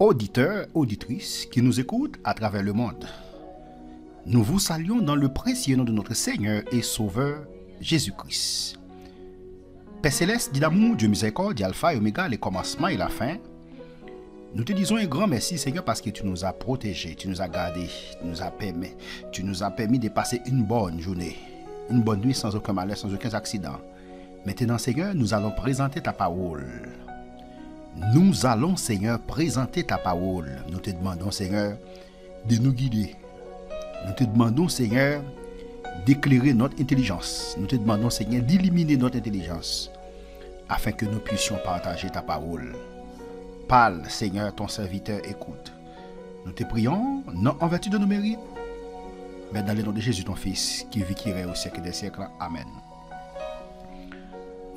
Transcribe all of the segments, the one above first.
Auditeurs, auditrices qui nous écoutent à travers le monde, nous vous saluons dans le précieux nom de notre Seigneur et Sauveur Jésus-Christ. Père Céleste, dit d'amour, Dieu miséricorde, Alpha et Oméga, le commencement et la fin, nous te disons un grand merci Seigneur parce que tu nous as protégés, tu nous as gardés, tu nous as permis de passer une bonne journée, une bonne nuit sans aucun malheur, sans aucun accident. Maintenant Seigneur, nous allons présenter ta parole. Nous allons, Seigneur, présenter ta parole. Nous te demandons, Seigneur, de nous guider. Nous te demandons, Seigneur, d'éclairer notre intelligence. Nous te demandons, Seigneur, d'illuminer notre intelligence afin que nous puissions partager ta parole. Parle, Seigneur, ton serviteur écoute. Nous te prions, non en vertu de nos mérites, mais dans le nom de Jésus, ton Fils, qui vit, qui règne au siècle des siècles. Amen.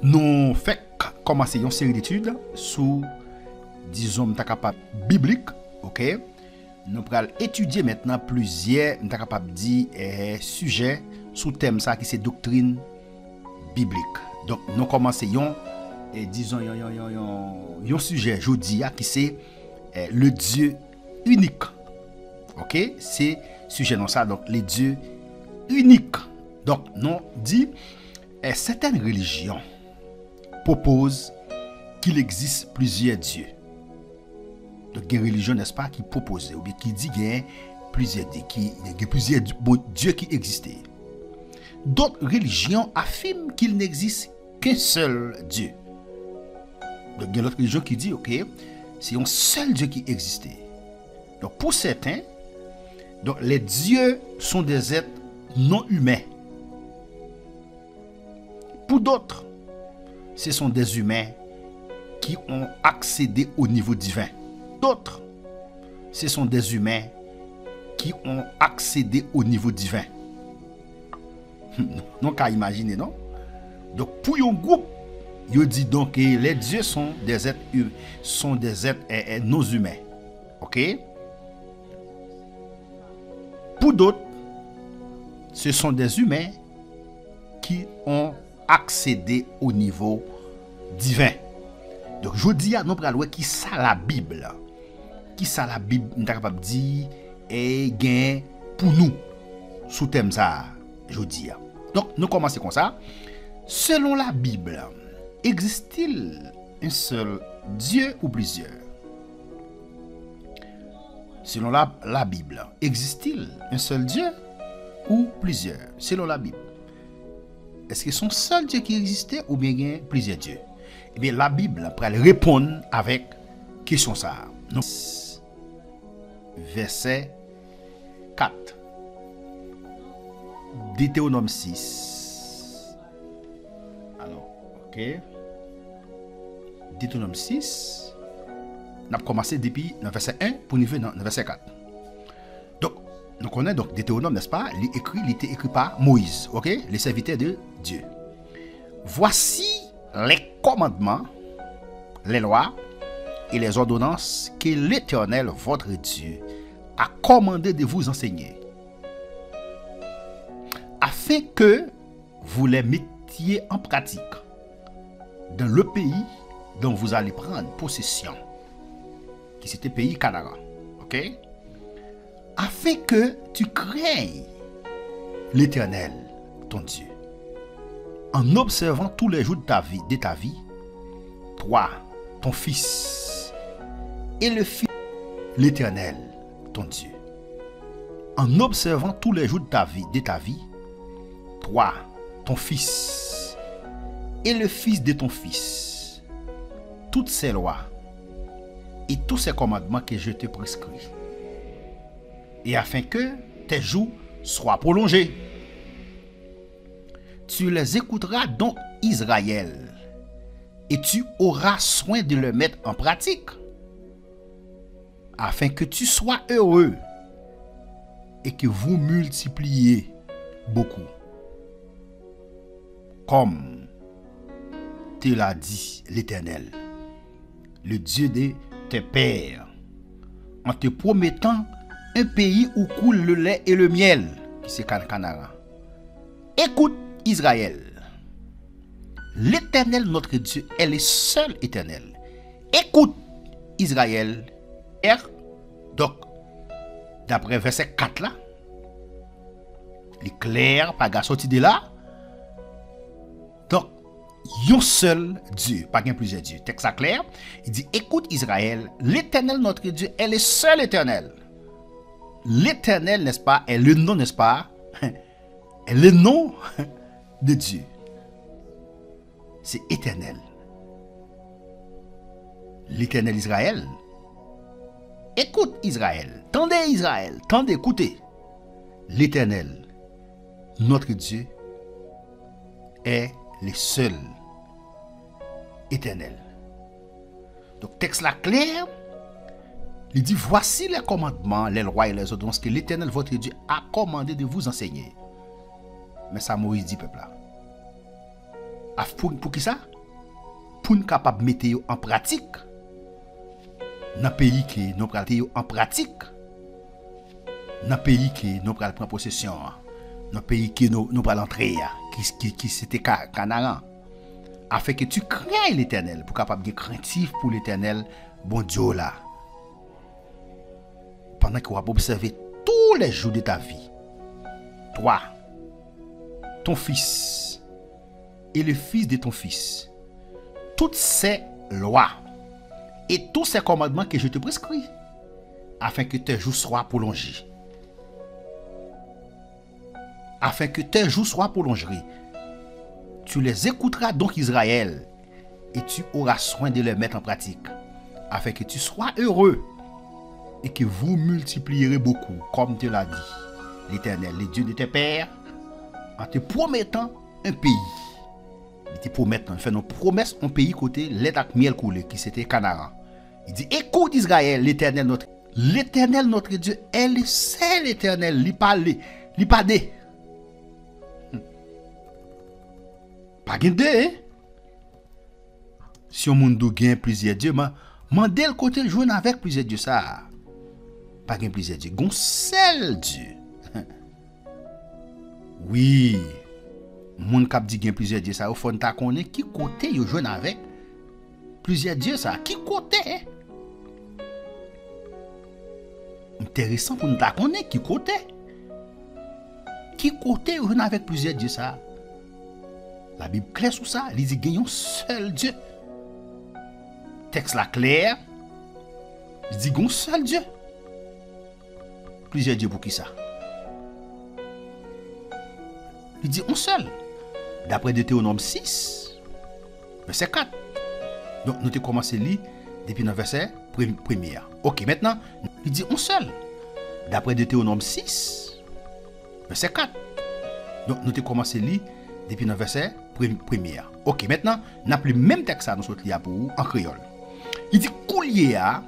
Nous faisons commencer une série d'études sous, disons, biblique, ok? Nous allons étudier maintenant plusieurs, sujets sous thème ça qui c'est doctrine biblique. Donc, nous commençons, disons, un sujet aujourd'hui qui c'est le Dieu unique, ok? C'est sujet non ça, donc les dieux uniques. Donc, nous dit certaines religions propose qu'il existe plusieurs dieux. Donc, il y a une religion, n'est-ce pas, qui propose, ou bien qui dit qu'il y a plusieurs dieux qui existaient. D'autres religions affirment qu'il n'existe qu'un seul Dieu. Donc, il y a l'autre religion qui dit, ok, c'est un seul Dieu qui existait. Donc, pour certains, donc, les dieux sont des êtres non humains. Pour d'autres, ce sont des humains qui ont accédé au niveau divin. D'autres, ce sont des humains qui ont accédé au niveau divin. Non, qu'à imaginer, non? Donc, pour un groupe, il dit donc que les dieux sont des êtres non humains. Ok? Pour d'autres, ce sont des humains qui ont accéder au niveau divin. Donc je dis à nous pour qui ça la Bible. Qui ça la Bible nous capable dire et gain pour nous sous thème ça je dis. Donc nous commençons comme ça. Selon la Bible, existe-t-il un seul Dieu ou plusieurs? Selon la Bible, existe-t-il un seul Dieu ou plusieurs? Selon la Bible. Est-ce que son seul Dieu qui existait ou bien il y a plusieurs dieux? Eh bien, la Bible pourrait répondre avec question ça. Verset 4. Deutéronome 6. Alors, ok. Deutéronome 6. On a commencé depuis le verset 1 pour arriver dans le verset 4. Donc, nous connaissons donc Deutéronome, n'est-ce pas? Il était écrit par Moïse, ok? Le serviteur de Dieu. Voici les commandements, les lois et les ordonnances que l'Éternel, votre Dieu, a commandé de vous enseigner, afin que vous les mettiez en pratique dans le pays dont vous allez prendre possession, qui c'était le pays Canaan, ok? Afin que tu craignes l'Éternel, ton Dieu, en observant tous les jours de ta vie, toi, ton fils, et le fils de l'Éternel, ton Dieu. En observant tous les jours de ta vie, toi, ton fils, et le fils de ton fils, toutes ces lois et tous ces commandements que je te prescris, et afin que tes jours soient prolongés. Tu les écouteras donc, Israël, et tu auras soin de le mettre en pratique, afin que tu sois heureux et que vous multipliez beaucoup, comme te l'a dit l'Éternel, le Dieu de tes pères, en te promettant un pays où coule le lait et le miel, qui c'est Canaan. Écoute, Israël, l'Éternel notre Dieu est le seul Éternel. Écoute, Israël, Donc, d'après verset 4 là, il est clair, pas gars sorti de là. Donc, un seul Dieu, pas plusieurs dieux. Texte ça clair, il dit écoute Israël, l'Éternel notre Dieu est le seul éternel. L'Éternel, n'est-ce pas, est le nom, n'est-ce pas, est le nom de Dieu. C'est éternel. L'Éternel Israël. Écoute Israël, tendez, écoutez. L'Éternel, notre Dieu, est le seul éternel. Donc, texte là clair, il dit voici les commandements, les lois et les ordonnances que l'Éternel, votre Dieu, a commandé de vous enseigner. Mais ça, Moïse dit, peuple là. Pour qui ça? Pour nous capable de mettre en pratique. Dans le pays qui nous prenons en pratique. Dans le pays qui nous prenons en possession. Dans le pays qui nous prenons entrer. Qui c'était Canaan. Afin que tu crains l'Éternel. Pour capable de craintif pour l'Éternel. Bon Dieu là. Pendant que tu vas observer tous les jours de ta vie. Toi. Ton fils. Et le fils de ton fils. Toutes ces lois. Et tous ces commandements que je te prescris, afin que tes jours soient prolongés. Afin que tes jours soient prolongés. Tu les écouteras donc Israël, et tu auras soin de les mettre en pratique, afin que tu sois heureux, et que vous multiplierez beaucoup, comme te l'a dit l'Éternel, le Dieu de tes pères, en te promettant un pays. Il te promet, il fait nos promesses un pays côté lait ak miel coulé, qui c'était Canaan. Il dit, écoute Israël, l'Éternel notre Dieu est le seul Éternel, li pas de. Pas de, hein? Si on monde gagne plusieurs dieux, mandel côté le joindre avec plusieurs dieux ça. Pas gagne plusieurs dieux, gon seul Dieu. Oui. Moun kap di gen plusieurs dieux ça, au fond ta connaît qui côté yo joindre avec plusieurs dieux ça, qui côté? Intéressant pour nous ta connaître qui côté? Qui côté yo joindre avec plusieurs dieux ça? La Bible claire sur ça, il dit gen un seul Dieu. Texte là clair. Il dit un seul Dieu. Plusieurs dieux pour qui ça? Il dit un seul. D'après Deutéronome 6, verset 4. Donc, nous avons commencé à lire depuis le verset 1er. Ok, maintenant, il dit un seul. D'après Deutéronome 6, verset 4. Donc, nous avons commencé à lire depuis le verset 1er. Ok, maintenant, nous avons le même texte à nous lire pour vous en créole. Il dit, coulier à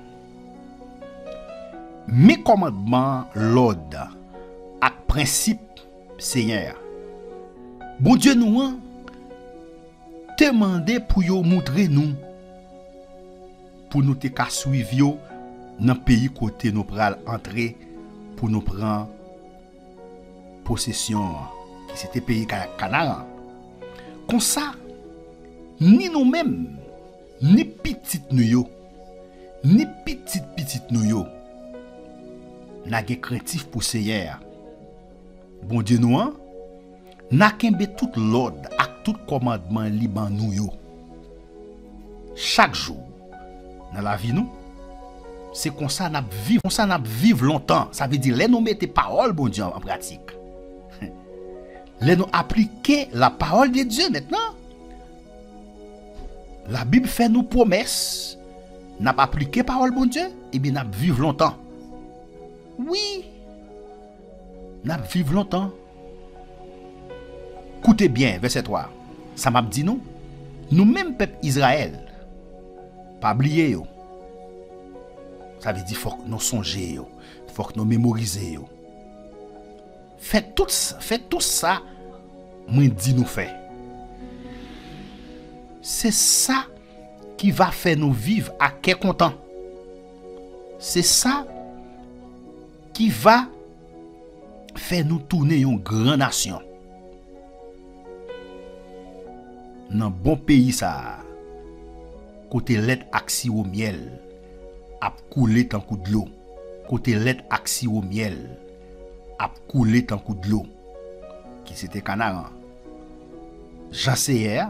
mes commandements, l'ordre, à principe, Seigneur. Bon Dieu nous te demandé pour yo montrer nous pour nous te ka suivre dans pays côté nous pral entrer pour nous prendre possession qui c'était pays Canaan. Comme ça ni nous-mêmes ni petit nous yo ni petit nous yo n'a gen craintif pour Seigneur. Bon Dieu nous n'a kembe tout l'ordre ak tout commandement liban nou yo. Chaque jour dans la vie nous, c'est comme ça n'a vivre longtemps. Ça veut dire les nous mettez parole bon Dieu en pratique. Les nous appliquer la parole de Dieu maintenant. La Bible fait nous promesses. N'a pas appliqué parole bon Dieu, et bien n'a vivre longtemps. Oui. N'a vivre longtemps. Écoutez bien, verset 3. Ça m'a dit nous. Nous-mêmes, peuple Israël, pas oublier yo. Ça veut dire faut que nous songer yo. Faut que nous mémoriser yo. Faites tout ça, moi dit nous fait. C'est ça qui va faire nous vivre à quel content. C'est ça qui va faire nous tourner une grande nation. Dans bon pays ça, côté lait aksi au miel, a coulé tant coup de l'eau. Côté lettre axi au miel a coulé tant coup de l'eau. Qui c'était Canaran. Jean Seyer,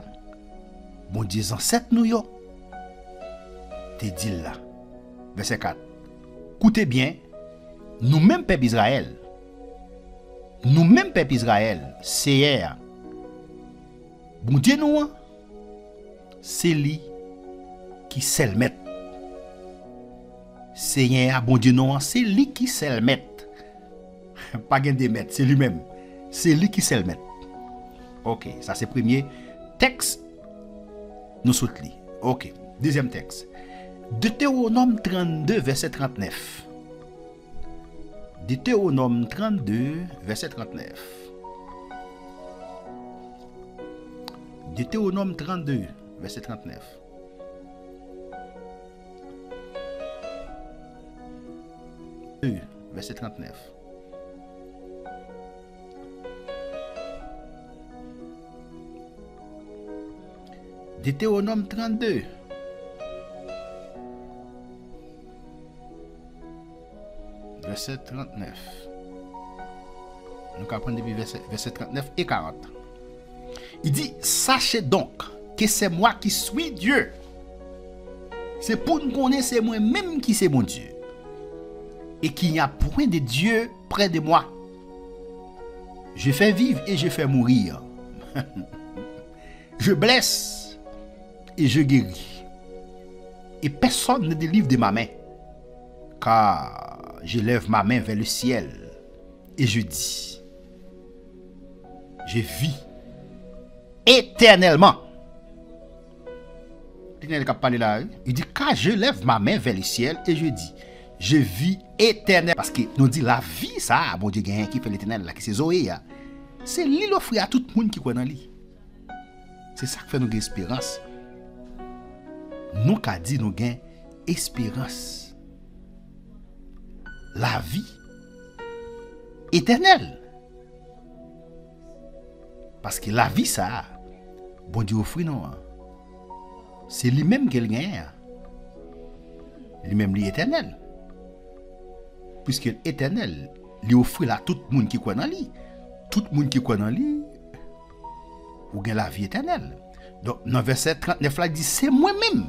bon Dieu ancêtre nous yo. Te dit là. Verset 4. Écoutez bien, nous-mêmes peuple Israël. Nous-mêmes peuple Israël, Seyer. Bon Dieu nous, c'est lui qui s'est le mettre. Seigneur, bon Dieu non, c'est lui qui s'est le mettre. Pas gain de mettre, c'est lui-même. C'est lui qui s'est le mettre. Ok, ça c'est premier texte. Nous soutenons. Ok, deuxième texte. Deutéronome 32, verset 39. Deutéronome 32, verset 39. Deutéronome 32, verset 39. Verset 39. Deutéronome 32. Verset 39. Nous allons prendre depuis verset 39 et 40. Il dit, sachez donc que c'est moi qui suis Dieu. C'est pour nous connaître, c'est moi-même qui c'est mon Dieu. Et qu'il n'y a point de Dieu près de moi. Je fais vivre et je fais mourir. Je blesse et je guéris. Et personne ne délivre de ma main. Car je lève ma main vers le ciel et je dis, je vis éternellement. Il dit, car je lève ma main vers le ciel et je dis, je vis éternel. Parce que nous dit la vie, ça, bon Dieu, qui fait l'éternel, là, qui c'est Zoé, c'est lui l'offre à tout le monde qui croit dans lui. C'est ça qui fait nous espérance. Nous qu'a dit nous gain espérance. La vie éternelle. Parce que la vie, ça, bon Dieu offre nous. C'est lui-même qui gagne. Lui-même, lui éternel. Puisque l'éternel, lui offre à tout le monde qui croit dans lui. Tout le monde qui croit dans lui, ou gagne la vie éternelle. Donc, dans verset 39, là, il dit, c'est moi-même.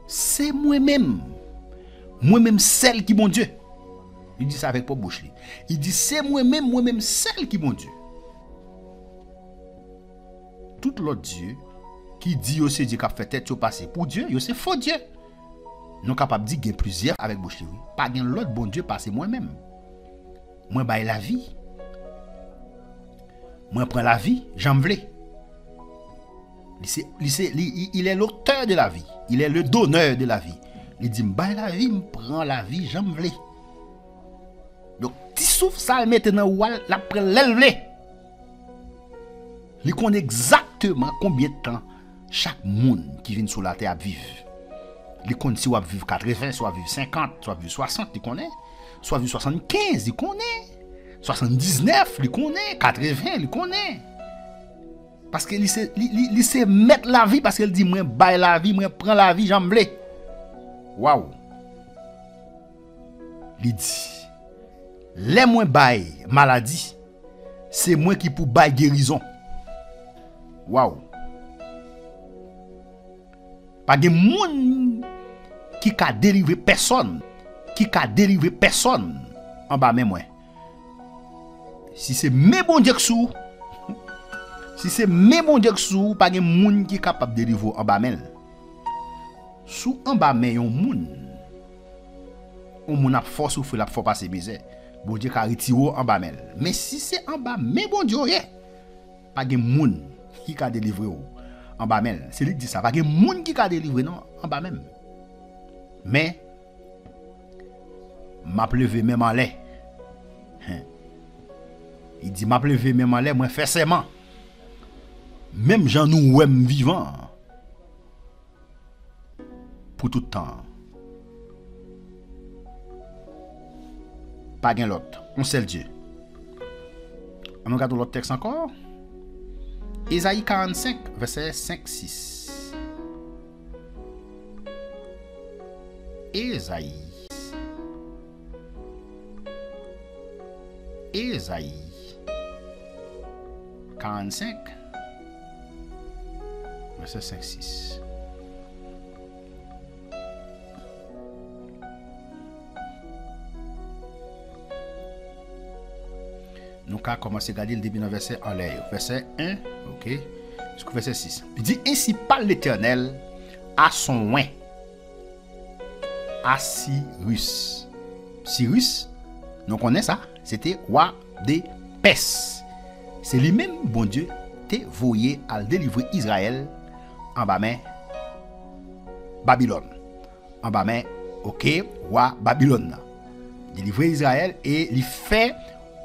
C'est moi-même. Moi-même, celle qui est mon Dieu. Il dit ça avec pas bouche. Il dit, c'est moi-même, celle qui est mon Dieu. Tout l'autre Dieu qui dit aussi Dieu qui a fait tête au passé pour Dieu, c'est faux Dieu. Nous capable de dire qu'il y a plusieurs avec bouche. Pas de l'autre bon Dieu passé moi-même. Moi baille la vie. Moi prends la vie, j'en veux. Il est l'auteur de la vie. Il est le donneur de la vie. Il dit, baille la vie, me prend la vie, j'en veux. Donc, si souffle ça, maintenant, la prend l'élève. Il connaît exactement combien de temps chaque monde qui vient sur la terre vivre. Il connaît si on va vivre 80, soit vivre 50, soit vivre 60, il connaît. Soit vivre 75, il connaît. 79, il connaît. 80, il connaît. Parce qu'il sait mettre la vie, parce qu'il dit, moi, baille la vie, moi, prends la vie, j'en veux. Waouh. Il dit, les moins baille maladie, c'est moi qui pour baille guérison. Waouh. Pas de monde qui a délivré personne, en bas même moi. Si c'est mes bon Dieu sous, pas de monde qui est capable de délivrer en bas même. Sous en bas mais yon moun a force ou fait la force passer misère. Bon Dieu ka retiro en bas même. Mais si c'est en bas mais bon Dieu pas de monde qui a délivré en bas même. C'est lui qui dit ça. Pas de monde qui a délivré non en bas même. Mais m'a levé même en l'air. Il dit m'a levé même en l'air, moi fais serment. Même Jean nous ouem vivant. Pour tout temps. Pas gain l'autre. On seul Dieu. On regarde l'autre texte encore. Isaïe 45, verset 5-6. Ésaïe. Ésaïe 45, verset 5-6. Nous avons commencé à regarder le début du verset en l'air. Verset 1, ok, jusqu'au verset 6. Il dit, ainsi parle l'Éternel à son oint, à Cyrus. Cyrus, nous connaissons ça, c'était roi de Perse. C'est lui-même, bon Dieu, t'es voyé à délivrer Israël en bas main Babylone. En bas main, ok, roi Babylone. Délivrer Israël et il fait,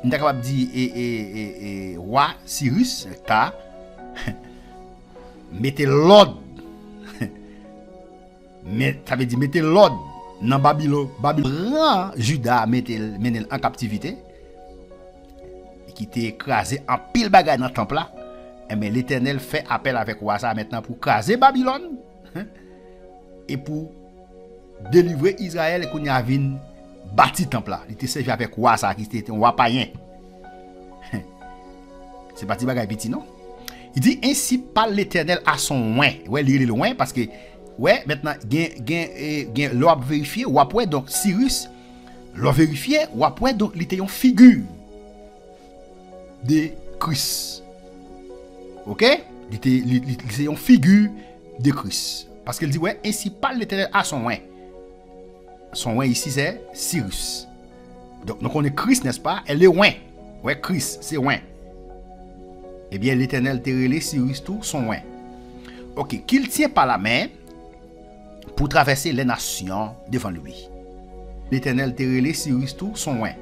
on est capable de dire, roi Cyrus, car mettez l'ordre. Mais ça veut dire mettez l'ordre dans Babylone. Babylone, Juda mettez en captivité. Qui était écrasé en pile bagaille dans le temple là. Mais l'Éternel fait appel avec Ouassa maintenant pour craser Babylone et pour délivrer Israël et qu'on y a vu bâti temple là. Il était servi avec Ouassa qui était un roi païen. C'est pas petit bagaille petit non. Il dit ainsi parle l'Éternel à son oint. Ouais, il est loin parce que ouais, maintenant gain l'on vérifier ou après donc Cyrus l'on vérifier ou après donc il était une figure de Christ. Ok? Il était une figure de Christ. Parce qu'il dit, ouais, ainsi parle l'Éternel à son oint. Son oint ici, c'est Cyrus. Donc, on est Christ, n'est-ce pas? Elle est oint. Ouais, Christ, c'est oint. Eh bien, l'Éternel te relève Cyrus tout, son oint. Ok, qu'il tient par la main pour traverser les nations devant lui. L'Éternel te relève Cyrus tout, son oint.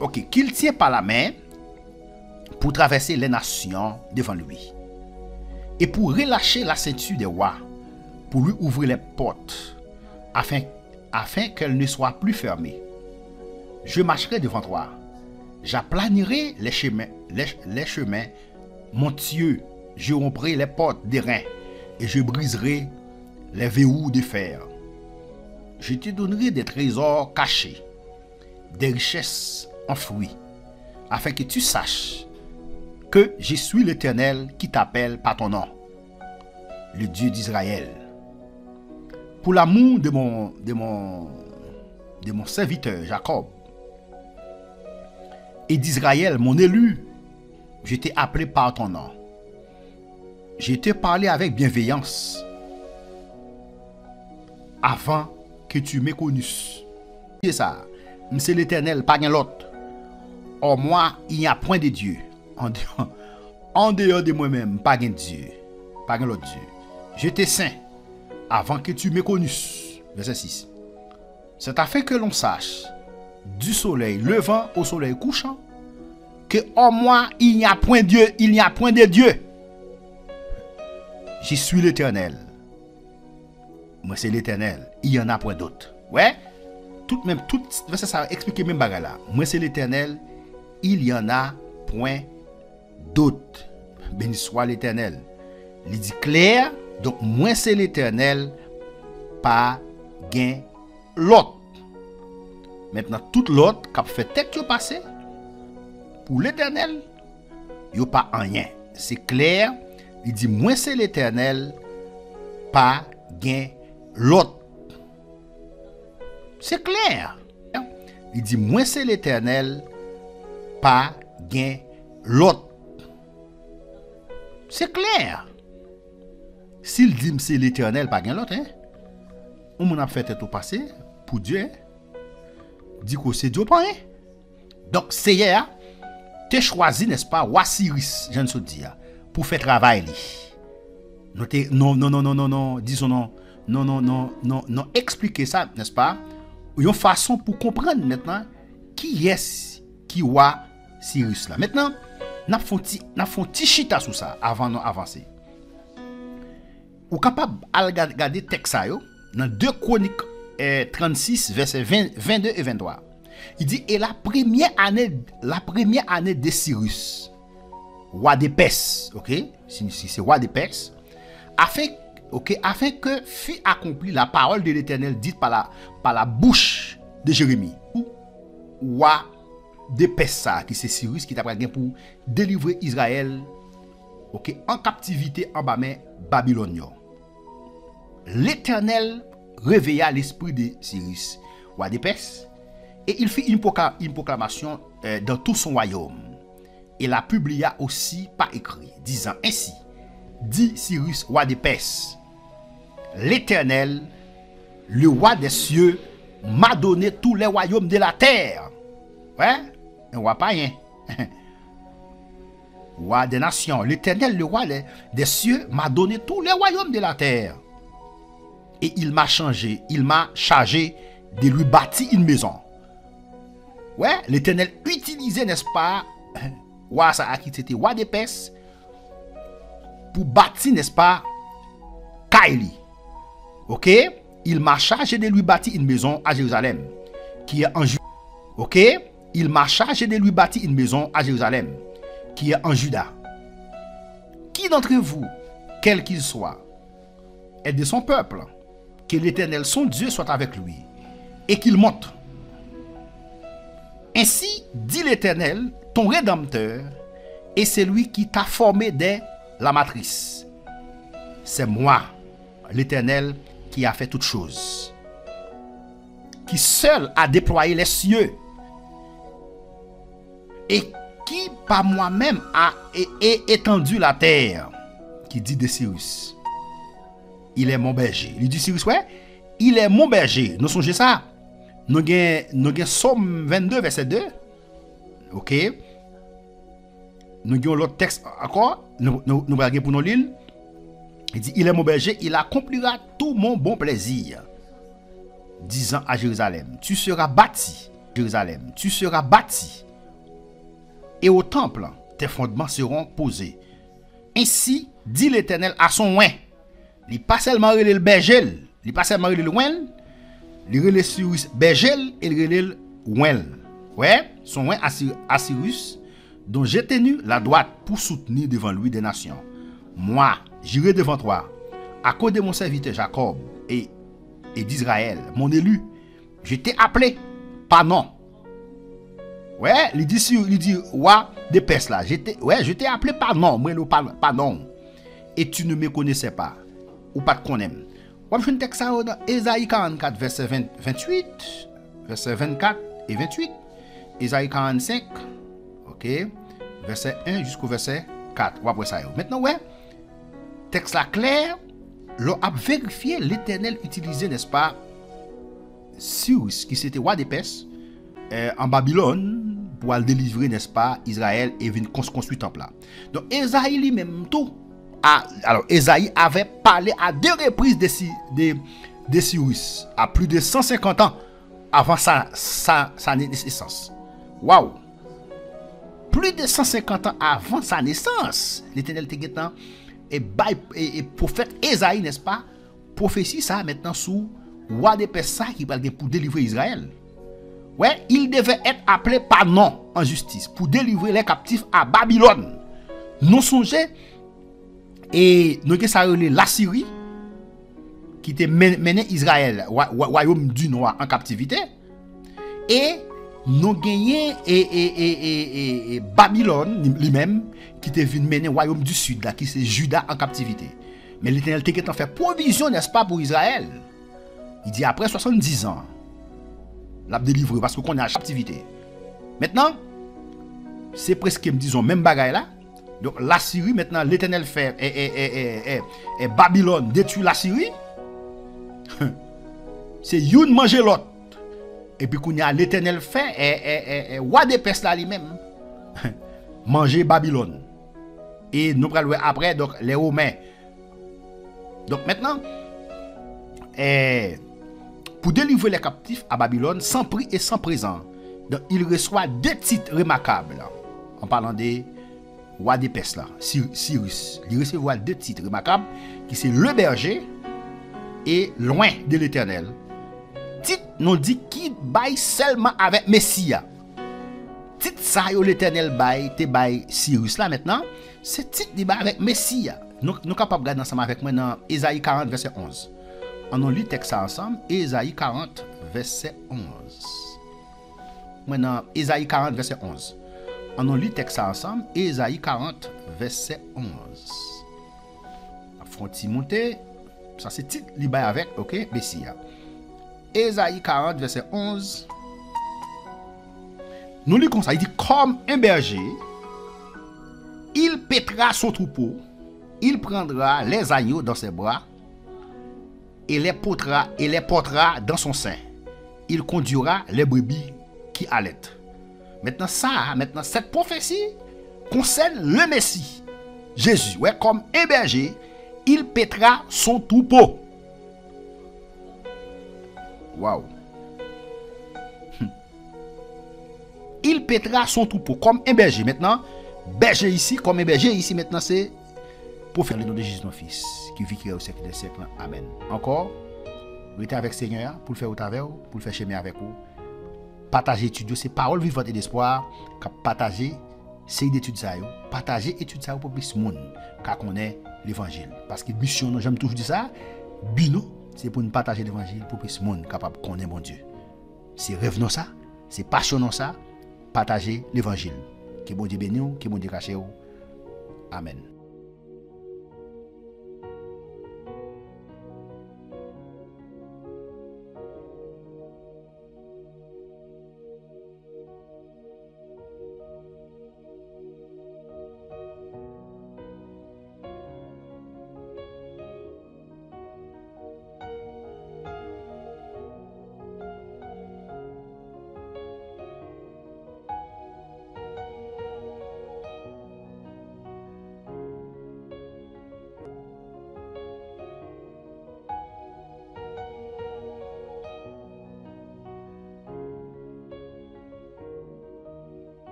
Ok, qu'il tient par la main pour traverser les nations devant lui, et pour relâcher la ceinture des rois, pour lui ouvrir les portes, afin qu'elle ne soit plus fermée. Je marcherai devant toi, j'aplanirai les chemins montueux, je romprai les portes d'airain, et je briserai les verrous de fer. Je te donnerai des trésors cachés, des richesses enfouies, afin que tu saches que je suis l'Éternel qui t'appelle par ton nom, le Dieu d'Israël. Pour l'amour de mon serviteur Jacob et d'Israël, mon élu, je t'ai appelé par ton nom. Je t'ai parlé avec bienveillance avant que tu me connusses. C'est ça. C'est l'Éternel, pas l'autre. En moi, il n'y a point de Dieu. En dehors de moi-même, pas de Dieu, pas de l'autre Dieu. Je t'ai saint avant que tu me connusses. Verset 6. C'est afin que l'on sache, du soleil levant au soleil couchant, que en moi il n'y a point Dieu, il n'y a point de Dieu. Je suis l'Éternel. Moi c'est l'Éternel, il n'y en a point d'autre. Ouais, tout verset ça explique même bagarre là. Moi c'est l'Éternel, il y en a point d'autre. Béni soit l'Éternel. Il dit clair, donc moi c'est l'Éternel, pas gain l'autre. Maintenant tout l'autre qui a fait tête yo passé pour l'Éternel, yo pas rien. C'est clair, il dit moi c'est l'Éternel, pas gain l'autre. C'est clair. Il dit moi c'est l'Éternel, pas gain l'autre. C'est clair. S'il dit c'est l'Éternel, pas gain l'autre, hein? On a fait tout passer pour Dieu. Hein? Dit que c'est Dieu pas, hein? Donc c'est hier, tu choisi, n'est-ce pas, roi Cyrus, je ne sais dire, pour faire travail. Non, disons non, expliquer ça, n'est-ce pas? Une façon pour comprendre maintenant qui est qui roi Cyrus là. Maintenant, n'a font petit chita sur ça avant d'avancer. Ou capable de regarder texte ça yo dans 2 Chroniques 36 versets 22 et 23. Il dit et la première année de Cyrus, roi de Perse, OK? Si c'est roi de Perse, afin ok, afin que fût accomplie la parole de l'Éternel dite par la bouche de Jérémie. Ou de Pessa, qui c'est Cyrus qui t'a pris pour délivrer Israël, ok, en captivité en bas Babylone. L'Éternel réveilla l'esprit de Cyrus, roi de Perse, et il fit une proclamation dans tout son royaume. Et la publia aussi par écrit, disant ainsi: dit Cyrus, roi de Perse, l'Éternel, le roi des cieux, m'a donné tous les royaumes de la terre. Ouais, un roi païen. Roi des nations, l'Éternel, le roi des cieux, m'a donné tous les royaumes de la terre. Et il m'a chargé de lui bâtir une maison. Ouais, l'Éternel utilisait, n'est-ce pas, roi ça qui c'était roi de Perse, pour bâtir, n'est-ce pas, Kaili. Ok, il m'a chargé de lui bâtir une maison à Jérusalem, qui est en Juda. Ok, il m'a chargé de lui bâtir une maison à Jérusalem, qui est en Juda. Qui d'entre vous, quel qu'il soit, est de son peuple, que l'Éternel, son Dieu, soit avec lui, et qu'il monte. Ainsi dit l'Éternel, ton Rédempteur, et c'est lui qui t'a formé dès la matrice. C'est moi, l'Éternel, qui a fait toutes choses, qui seul a déployé les cieux, et qui par moi-même a étendu la terre, qui dit de Cyrus. Il est mon berger. Il dit Cyrus, ouais, il est mon berger. Nous songez ça. Nous avons Somme 22, verset 2. Ok. Nous avons l'autre texte encore. Nous allons pour nous lire. Il dit, il est mon berger, il accomplira tout mon bon plaisir. Disant à Jérusalem, tu seras bâti, Jérusalem, tu seras bâti. Et au temple, tes fondements seront posés. Ainsi, dit l'Éternel à son oint. Il n'est pas seulement le berger, il n'est pas seulement le oint, il relève Cyrus berger et il relève oint. Ouais, son oint à Cyrus, dont j'ai tenu la droite pour soutenir devant lui des nations. Moi, j'irai devant toi, à cause de mon serviteur Jacob et d'Israël, mon élu. Je t'ai appelé par nom. Ouais, il dit, roi de Perse là, je t'ai appelé par nom, moi par nom. Et tu ne me connaissais pas, ou pas te connais. On va faire un texte dans Ésaïe 44, verset 28, verset 24 et 28. Ésaïe 45, ok, verset 1 jusqu'au verset 4. On va ça. Maintenant, ouais, texte là clair, l'on a vérifié l'Éternel utilisé, n'est-ce pas, Cyrus, qui c'était roi de Perse, en Babylone, pour aller délivrer, n'est-ce pas, Israël et venir construire le temple là. Donc, Ésaïe lui-même, tout. Alors, Ésaïe avait parlé à 2 reprises de Cyrus, à plus de 150 ans avant sa naissance. Waouh! Plus de 150 ans avant sa naissance, l'Éternel était et prophète Ésaïe, n'est-ce pas, prophétie ça maintenant sous roi de Perse qui va pour délivrer Israël. Ouais, il devait être appelé par nom en justice pour délivrer les captifs à Babylone. Nous songeons et nous avons la Syrie qui était mené Israël, royaume du Nord en captivité, et nous avons et Babylone lui-même qui était venu mener royaume du Sud là, qui c'est Juda en captivité. Mais l'Éternel a fait provision, n'est-ce pas, pour Israël. Il dit après 70 ans, l'a délivré parce qu'on est en captivité. Maintenant, c'est presque, disons, même bagaille là. Donc la Syrie, maintenant, l'Éternel fait et Babylone détruit la Syrie. C'est une manger l'autre. Et puis qu'on y a l'Éternel fait et roi de Perse là lui-même manger Babylone. Et nous prenons après donc les Romains. Donc maintenant, pour délivrer les captifs à Babylone sans prix et sans présent, donc il reçoit 2 titres remarquables là, en parlant des roi de Perse là, Cyrus. Il recevra 2 titres remarquables qui c'est le berger et loin de l'Éternel. Titre nous dit qui baille seulement avec Messia. Titre ça yo l'Éternel baille te baille Cyrus là maintenant, c'est titre di baille avec Messia. nous capables de regarder ensemble avec moi dans Ésaïe 40, verset 11. On lit texte ça ensemble, Ésaïe 40, verset 11. Maintenant, Ésaïe 40, verset 11. On lit texte ça ensemble, Ésaïe 40, verset 11. Faut-il monter? Ça c'est titre libre avec, ok? Messia. Ésaïe 40, verset 11. Nous lisons comme ça, il dit, comme un berger, il pètera son troupeau, il prendra les agneaux dans ses bras, et les portera dans son sein. Il conduira les brebis qui allaitent. Maintenant, cette prophétie concerne le Messie, Jésus. Ouais, comme un berger, il pètera son troupeau. Waouh. Il pètera son troupeau comme un berger. Maintenant, berger ici, comme un berger ici, maintenant, c'est pour faire le nom de Jésus, notre Fils, qui vit au siècle des siècles. Amen. Encore, restez avec le Seigneur pour le faire au travers, pour le faire chemin avec vous. Partager études, c'est parole vivante et d'espoir. Partager, c'est d'études ça. Partager études ça pour plus de monde, car on est l'évangile. Parce que mission, j'aime toujours dire ça, bino, c'est pour nous partager l'évangile pour plus de monde capable de connaître mon Dieu. C'est revenons ça, c'est passionnant ça, partager l'évangile. Que bon Dieu bénisse, que bon Dieu cache. Amen.